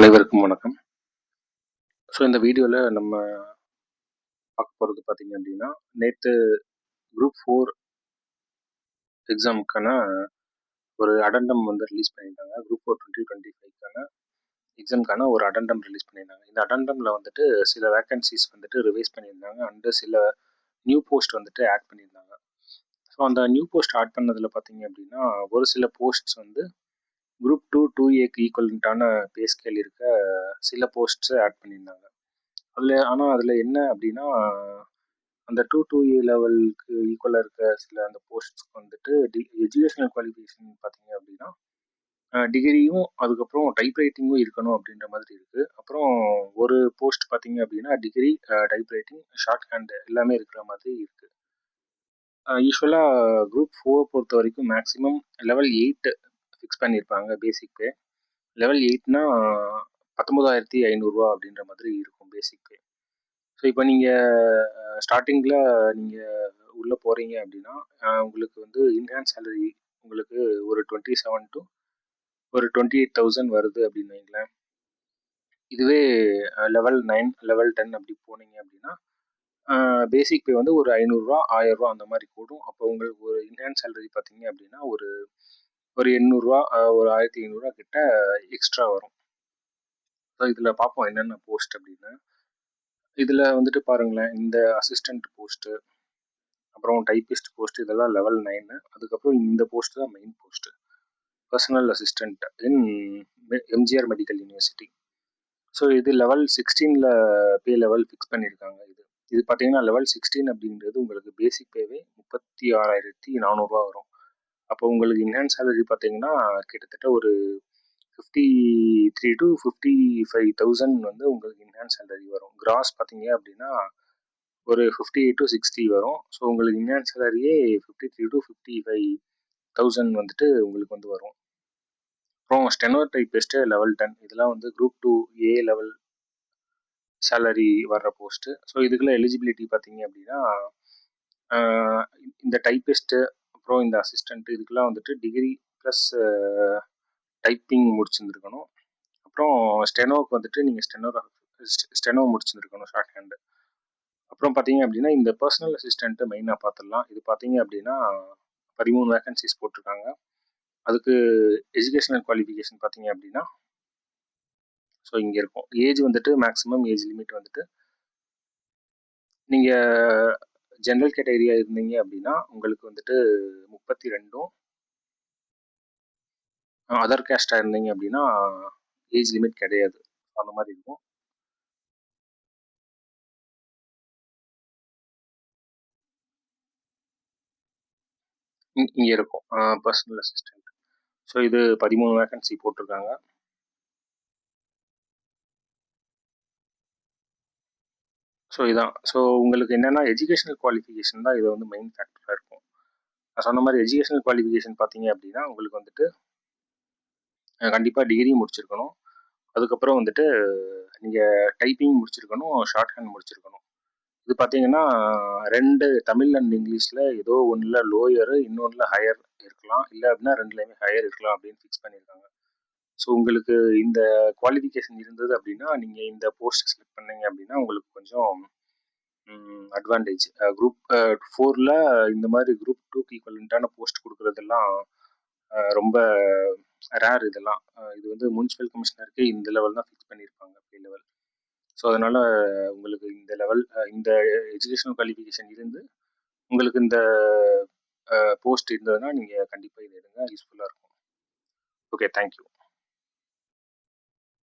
அனைவருக்கும் வணக்கம். ஸோ இந்த வீடியோவில் நம்ம பார்க்க போகிறது பார்த்தீங்க அப்படின்னா, நேற்று குரூப் 4 எக்ஸாமுக்கான ஒரு அடெண்டம் வந்து ரிலீஸ் பண்ணியிருந்தாங்க. குரூப் 4 2025க்கான எக்ஸாமுக்கான ஒரு அடெண்டம் ரிலீஸ் பண்ணியிருந்தாங்க. இந்த அடெண்டமில் வந்துட்டு சில வேக்கன்சிஸ் வந்துட்டு ரிவைஸ் பண்ணியிருந்தாங்க. அண்டு சில நியூ போஸ்ட் வந்துட்டு ஆட் பண்ணியிருந்தாங்க. ஸோ அந்த நியூ போஸ்ட் ஆட் பண்ணதில் பார்த்தீங்க அப்படின்னா, ஒரு சில போஸ்ட்ஸ் வந்து குரூப் 2 2ஏக்கு ஈக்குவலண்ட்டான பே ஸ்கேல் இருக்க சில போஸ்ட்ஸை ஆட் பண்ணியிருந்தாங்க. அதில் என்ன அப்படின்னா, அந்த 2A லெவலுக்கு ஈக்குவலாக இருக்க சில அந்த போஸ்ட்ஸ்க்கு வந்துட்டு எஜுகேஷனல் குவாலிஃபிகேஷன் பார்த்தீங்க அப்படின்னா, டிகிரியும் அதுக்கப்புறம் டைப் ரைட்டிங்கும் இருக்கணும் அப்படின்ற மாதிரி இருக்குது. அப்புறம் ஒரு போஸ்ட் பார்த்தீங்க அப்படின்னா degree, type writing, short hand எல்லாமே இருக்கிற மாதிரி இருக்குது. யூஸ்வலாக குரூப் 4 பொறுத்த வரைக்கும் மேக்ஸிமம் லெவல் 8 ஃபிக்ஸ் பண்ணியிருப்பாங்க பேசிக் பே. லெவல் 8னா 19,500 அப்படின்ற மாதிரி இருக்கும் பேசிக் பே. ஸோ இப்போ நீங்கள் ஸ்டார்டிங்கில் நீங்கள் உள்ளே போகிறீங்க அப்படின்னா, உங்களுக்கு வந்து இன்ஹேன்ஸ் சேலரி உங்களுக்கு ஒரு 27 to ஒரு 28,000 வருது அப்படின்னு வைங்களேன். இதுவே லெவல் 9 லெவல் 10 அப்படி போனீங்க அப்படின்னா, பேசிக் பே வந்து ஒரு 500 1000 அந்த மாதிரி கூடும். அப்போ உங்களுக்கு ஒரு இன்ஹேன்ஸ் சேலரி பார்த்தீங்க அப்படின்னா ஒரு ஒரு 800 ஒரு 1500 கிட்ட எக்ஸ்ட்ரா வரும். ஸோ இதில் பார்ப்போம் என்னென்ன போஸ்ட் அப்படின்னு. இதில் வந்துட்டு பாருங்களேன், இந்த அசிஸ்டன்ட் போஸ்ட்டு, அப்புறம் டைப்பிஸ்ட் போஸ்ட் இதெல்லாம் லெவல் 9. அதுக்கப்புறம் இந்த போஸ்ட் தான் மெயின் போஸ்ட், பர்சனல் அசிஸ்டன்ட் இன் எம்ஜிஆர் மெடிக்கல் யூனிவர்சிட்டி. ஸோ இது லெவல் 16ல் பே லெவல் ஃபிக்ஸ் பண்ணியிருக்காங்க. இது பார்த்தீங்கன்னா லெவல் 16 அப்படின்றது உங்களுக்கு பேசிக் பேவே 36,400 வரும். அப்போ உங்களுக்கு இன்ஹேன்ஸ் சேலரி பார்த்தீங்கன்னா கிட்டத்தட்ட ஒரு 53 to 55,000 வந்து உங்களுக்கு இன்ஹேன்ஸ் சேலரி வரும். கிராஸ் பார்த்தீங்க அப்படின்னா ஒரு 58 to 60 வரும். ஸோ உங்களுக்கு இன்ஹேன்ஸ் சேலரியே 53 to 55,000 வந்துட்டு உங்களுக்கு வந்து வரும். அப்புறம் ஸ்டெனோ டைப்பிஸ்ட்டு லெவல் 10 இதெல்லாம் வந்து குரூப் 2A லெவல் சேலரி வர்ற போஸ்ட்டு. ஸோ இதுக்குள்ள எலிஜிபிலிட்டி பார்த்தீங்க அப்படின்னா, இந்த டைப்பிஸ்ட்டு அப்புறம் இந்த அசிஸ்டண்ட்டு இதுக்கெல்லாம் வந்துட்டு டிகிரி ப்ளஸ் டைப்பிங் முடிச்சிருந்துருக்கணும். அப்புறம் ஸ்டெனோவுக்கு வந்துட்டு நீங்கள் ஸ்டெனோ முடிச்சிருந்துருக்கணும், ஷார்ட் ஹேண்டு. அப்புறம் பார்த்தீங்க அப்படின்னா இந்த பர்சனல் அசிஸ்டண்ட்டு மெயினாக பார்த்துடலாம். இது பார்த்தீங்க அப்படின்னா 13 வேகன்சிஸ் போட்டிருக்காங்க. அதுக்கு எஜுகேஷனல் குவாலிஃபிகேஷன் பார்த்தீங்க அப்படின்னா, ஸோ இங்கே இருக்கும். ஏஜ் வந்துட்டு மேக்ஸிமம் ஏஜ் லிமிட் வந்துட்டு நீங்கள் ஜென்ரல் கேட்டகரியா இருந்தீங்க அப்படின்னா உங்களுக்கு வந்துட்டு 32, அதர் கேஸ்டாக இருந்தீங்க அப்படின்னா ஏஜ் லிமிட் கிடையாது, அந்த மாதிரி இருக்கும். இங்கே இருக்கும் பர்சனல் அசிஸ்டன்ட். ஸோ இது 13 வேகன்சி போட்டிருக்காங்க. ஸோ இதான். ஸோ உங்களுக்கு என்னென்னா எஜுகேஷனல் குவாலிஃபிகேஷன் தான் இது வந்து மெயின் ஃபேக்டராக இருக்கும். நான் சொன்ன மாதிரி எஜுகேஷனல் குவாலிஃபிகேஷன் பார்த்தீங்க அப்படின்னா உங்களுக்கு வந்துட்டு கண்டிப்பாக டிகிரி முடிச்சிருக்கணும். அதுக்கப்புறம் வந்துட்டு நீங்கள் டைப்பிங் முடிச்சிருக்கணும், ஷார்ட் ஹேண்ட் முடிச்சிருக்கணும். இது பார்த்தீங்கன்னா 2 தமிழ் அண்ட் இங்கிலீஷில் ஏதோ ஒன்றில் லோயரு, இன்னொன்றில் ஹையர் இருக்கலாம், இல்லை அப்படின்னா 2லேயுமே ஹையர் இருக்கலாம் அப்படின்னு ஃபிக்ஸ் பண்ணியிருக்காங்க. ஸோ உங்களுக்கு இந்த குவாலிஃபிகேஷன் இருந்தது அப்படின்னா நீங்கள் இந்த போஸ்ட் செலக்ட் பண்ணீங்க அப்படின்னா உங்களுக்கு கொஞ்சம் அட்வான்டேஜ். குரூப் 4ல் இந்த மாதிரி குரூப் 2க்கு ஈக்குவலண்ட்டான போஸ்ட் கொடுக்குறதெல்லாம் ரொம்ப ரேர். இதெல்லாம் இது வந்து முனிசிபல் கமிஷனருக்கு இந்த லெவல் தான் ஃபிக்ஸ் பண்ணியிருப்பாங்க, பே லெவல். ஸோ அதனால் உங்களுக்கு இந்த லெவல் இந்த எஜுகேஷனல் குவாலிஃபிகேஷன் இருந்து உங்களுக்கு இந்த போஸ்ட் இருந்ததுன்னா நீங்கள் கண்டிப்பாக இது எடுங்க, யூஸ்ஃபுல்லாக இருக்கும். Okay, thank you.